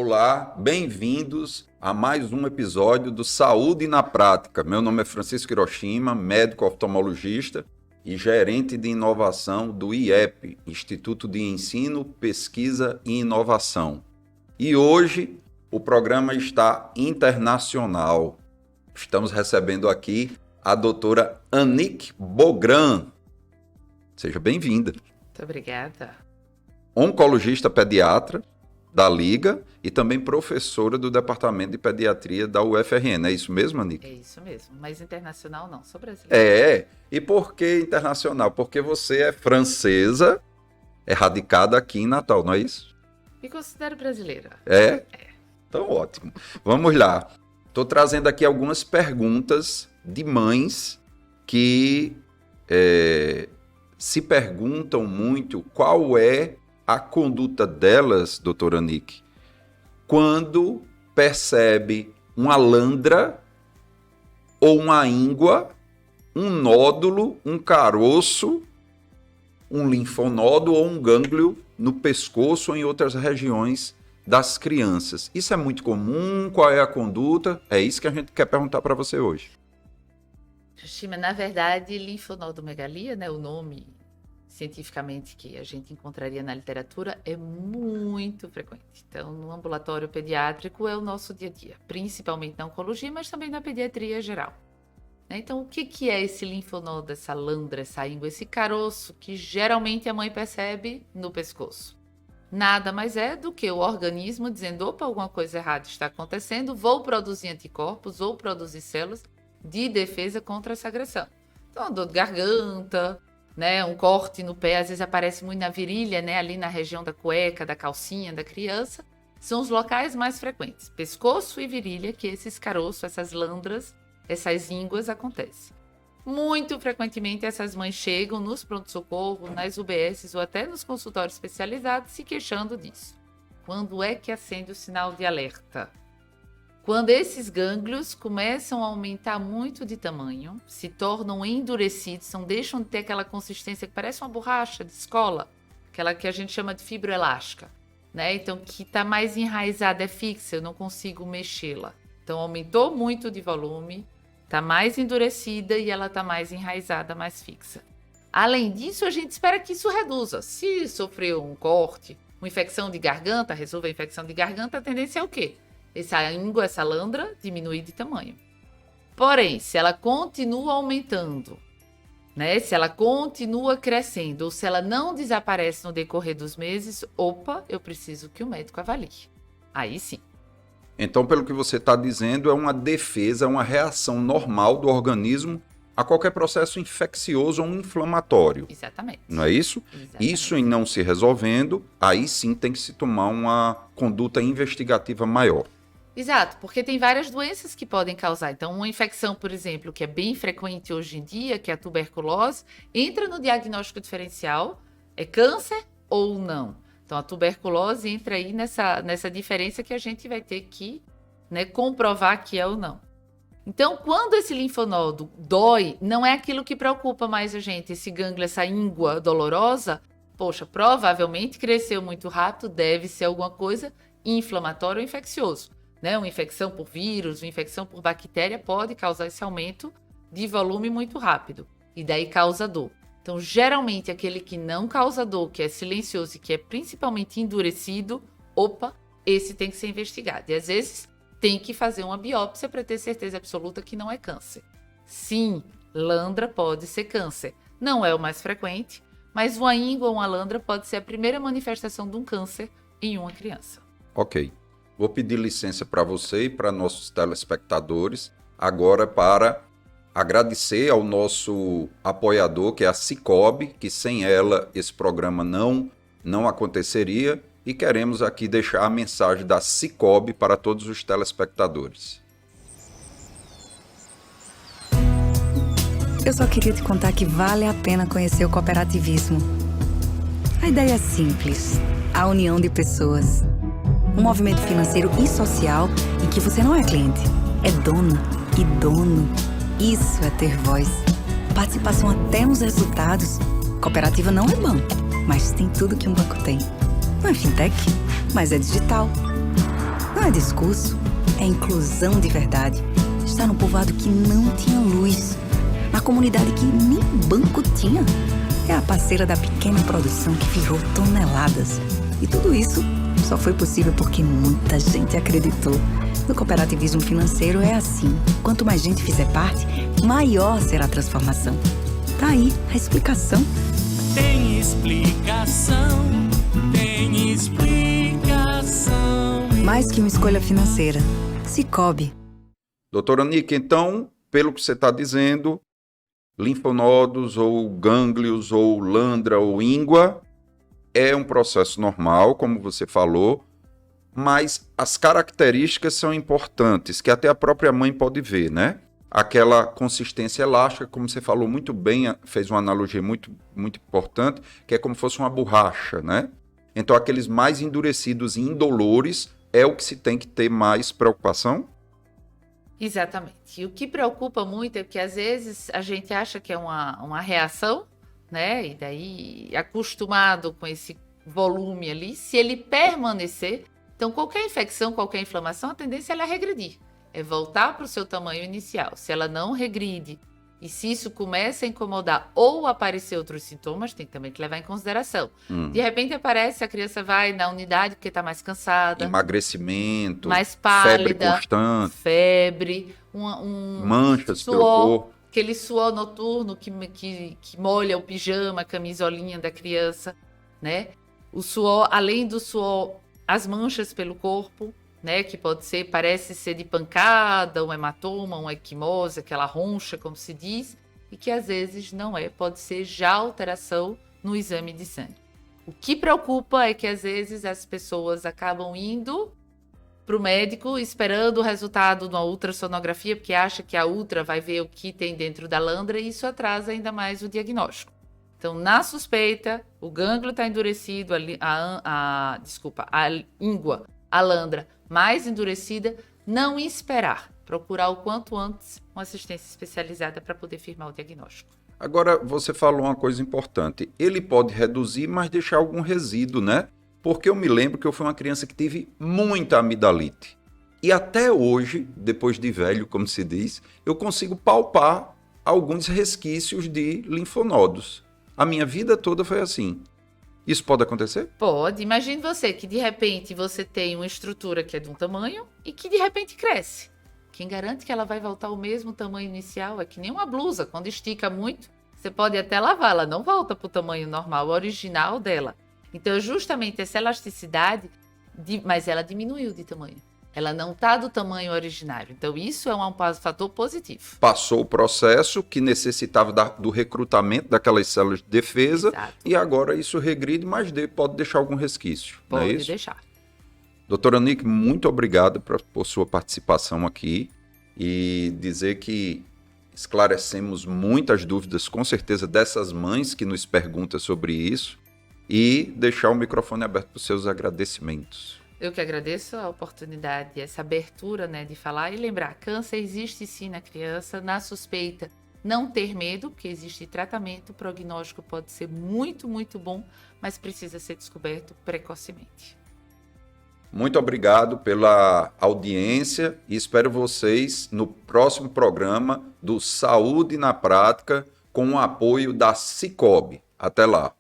Olá, bem-vindos a mais um episódio do Saúde na Prática. Meu nome é Francisco Hiroshima, médico oftalmologista e gerente de inovação do IEP, Instituto de Ensino, Pesquisa e Inovação. E hoje o programa está internacional. Estamos recebendo aqui a doutora Anick Bogran. Seja bem-vinda. Muito obrigada. Oncologista pediatra da Liga e também professora do Departamento de Pediatria da UFRN. É isso mesmo, Anick? É isso mesmo, mas internacional não, sou brasileira. É, e por que internacional? Porque você é francesa, é radicada aqui em Natal, não é isso? Me considero brasileira. É? Então, ótimo. Vamos lá. Estou trazendo aqui algumas perguntas de mães que se perguntam muito qual é a conduta delas, doutora Anick, quando percebe uma landra ou uma íngua, um nódulo, um caroço, um linfonodo ou um gânglio no pescoço ou em outras regiões das crianças. Isso é muito comum? Qual é a conduta? É isso que a gente quer perguntar para você hoje. Hiroshima, na verdade, linfonodomegalia, né, o nome cientificamente que a gente encontraria na literatura, é muito frequente. Então, no ambulatório pediátrico é o nosso dia a dia, principalmente na oncologia, mas também na pediatria geral. Então, o que é esse linfonodo, essa landra, essa íngua, esse caroço que geralmente a mãe percebe no pescoço? Nada mais é do que o organismo dizendo, opa, alguma coisa errada está acontecendo, vou produzir anticorpos ou produzir células de defesa contra essa agressão. Então, dor de garganta, né, um corte no pé, às vezes aparece muito na virilha, né, ali na região da cueca, da calcinha da criança, são os locais mais frequentes, pescoço e virilha, que esses caroços, essas landras, essas ínguas acontecem. Muito frequentemente essas mães chegam nos pronto-socorro, nas UBSs ou até nos consultórios especializados se queixando disso. Quando é que acende o sinal de alerta? Quando esses gânglios começam a aumentar muito de tamanho, se tornam endurecidos, deixam de ter aquela consistência que parece uma borracha de escola, aquela que a gente chama de fibroelástica, né? Então, que está mais enraizada, é fixa, eu não consigo mexê-la. Então, aumentou muito de volume, está mais endurecida e ela está mais enraizada, mais fixa. Além disso, a gente espera que isso reduza. Se sofreu um corte, uma infecção de garganta, resolve a infecção de garganta, a tendência é o quê? Essa íngua, essa landra, diminuir de tamanho. Porém, se ela continua aumentando, né? Se ela continua crescendo, ou se ela não desaparece no decorrer dos meses, opa, eu preciso que o médico avalie. Aí sim. Então, pelo que você está dizendo, é uma defesa, uma reação normal do organismo a qualquer processo infeccioso ou inflamatório. Exatamente. Não é isso? Exatamente. Isso em não se resolvendo, aí sim tem que se tomar uma conduta investigativa maior. Exato, porque tem várias doenças que podem causar. Então, uma infecção, por exemplo, que é bem frequente hoje em dia, que é a tuberculose, entra no diagnóstico diferencial, é câncer ou não. Então, a tuberculose entra aí nessa diferença que a gente vai ter que, né, comprovar que é ou não. Então, quando esse linfonodo dói, não é aquilo que preocupa mais a gente, esse gânglio, essa íngua dolorosa, poxa, provavelmente cresceu muito rápido, deve ser alguma coisa inflamatória ou infeccioso. Né? Uma infecção por vírus, uma infecção por bactéria pode causar esse aumento de volume muito rápido e daí causa dor. Então, geralmente, aquele que não causa dor, que é silencioso e que é principalmente endurecido, opa, esse tem que ser investigado. E às vezes tem que fazer uma biópsia para ter certeza absoluta que não é câncer. Sim, landra pode ser câncer. Não é o mais frequente, mas uma íngua ou uma landra pode ser a primeira manifestação de um câncer em uma criança. Ok. Vou pedir licença para você e para nossos telespectadores agora para agradecer ao nosso apoiador, que é a Cicobi, que sem ela esse programa não aconteceria, e queremos aqui deixar a mensagem da Cicobi para todos os telespectadores. Eu só queria te contar que vale a pena conhecer o cooperativismo. A ideia é simples, a união de pessoas. Um movimento financeiro e social em que você não é cliente, é dono e dono. Isso é ter voz. Participação até nos resultados. Cooperativa não é banco, mas tem tudo que um banco tem. Não é fintech, mas é digital. Não é discurso, é inclusão de verdade. Está no povoado que não tinha luz, na comunidade que nem banco tinha. É a parceira da pequena produção que virou toneladas. E tudo isso só foi possível porque muita gente acreditou. No cooperativismo financeiro é assim. Quanto mais gente fizer parte, maior será a transformação. Tá aí a explicação. Tem explicação, tem explicação. Mais que uma escolha financeira. Sicoob. Doutora Nick, então, pelo que você está dizendo, linfonodos ou gânglios ou landra ou íngua é um processo normal, como você falou, mas as características são importantes, que até a própria mãe pode ver, né? Aquela consistência elástica, como você falou muito bem, fez uma analogia muito, muito importante, que é como se fosse uma borracha, né? Então, aqueles mais endurecidos e indolores é o que se tem que ter mais preocupação? Exatamente. E o que preocupa muito é que às vezes a gente acha que é uma reação, né? E daí, acostumado com esse volume ali, se ele permanecer, então qualquer infecção, qualquer inflamação, a tendência é ela regredir. É voltar para o seu tamanho inicial. Se ela não regride e se isso começa a incomodar ou aparecer outros sintomas, tem também que levar em consideração. De repente aparece, a criança vai na unidade porque está mais cansada. Emagrecimento, mais pálida, febre constante, febre, manchas suor, pelo corpo. aquele suor noturno que molha o pijama, a camisolinha da criança, né? O suor, além do suor, as manchas pelo corpo, né? Que parece ser de pancada, um hematoma, uma equimose, aquela roncha, como se diz, e que às vezes não é, pode ser já alteração no exame de sangue. O que preocupa é que às vezes as pessoas acabam indo para o médico esperando o resultado de uma ultrassonografia, porque acha que a ultra vai ver o que tem dentro da landra e isso atrasa ainda mais o diagnóstico. Então, na suspeita, o gânglio está endurecido, a íngua, a landra mais endurecida, não esperar, procurar o quanto antes uma assistência especializada para poder firmar o diagnóstico. Agora, você falou uma coisa importante. Ele pode reduzir, mas deixar algum resíduo, né? Porque eu me lembro que eu fui uma criança que tive muita amidalite. E até hoje, depois de velho, como se diz, eu consigo palpar alguns resquícios de linfonodos. A minha vida toda foi assim. Isso pode acontecer? Pode. Imagine você que de repente você tem uma estrutura que é de um tamanho e que de repente cresce. Quem garante que ela vai voltar ao mesmo tamanho inicial? É que nem uma blusa. Quando estica muito, você pode até lavar, ela não volta para o tamanho normal, original dela. Então, justamente essa elasticidade, mas ela diminuiu de tamanho. Ela não está do tamanho originário. Então, isso é um fator positivo. Passou o processo que necessitava do recrutamento daquelas células de defesa. Exato. E agora isso regride, mas pode deixar algum resquício. Pode não é isso? deixar. Doutora Nick, muito obrigado por sua participação aqui e dizer que esclarecemos muitas dúvidas, com certeza, dessas mães que nos perguntam sobre isso e deixar o microfone aberto para os seus agradecimentos. Eu que agradeço a oportunidade, essa abertura, né, de falar e lembrar, câncer existe sim na criança, na suspeita, não ter medo, porque existe tratamento, o prognóstico pode ser muito, muito bom, mas precisa ser descoberto precocemente. Muito obrigado pela audiência e espero vocês no próximo programa do Saúde na Prática com o apoio da Sicoob. Até lá!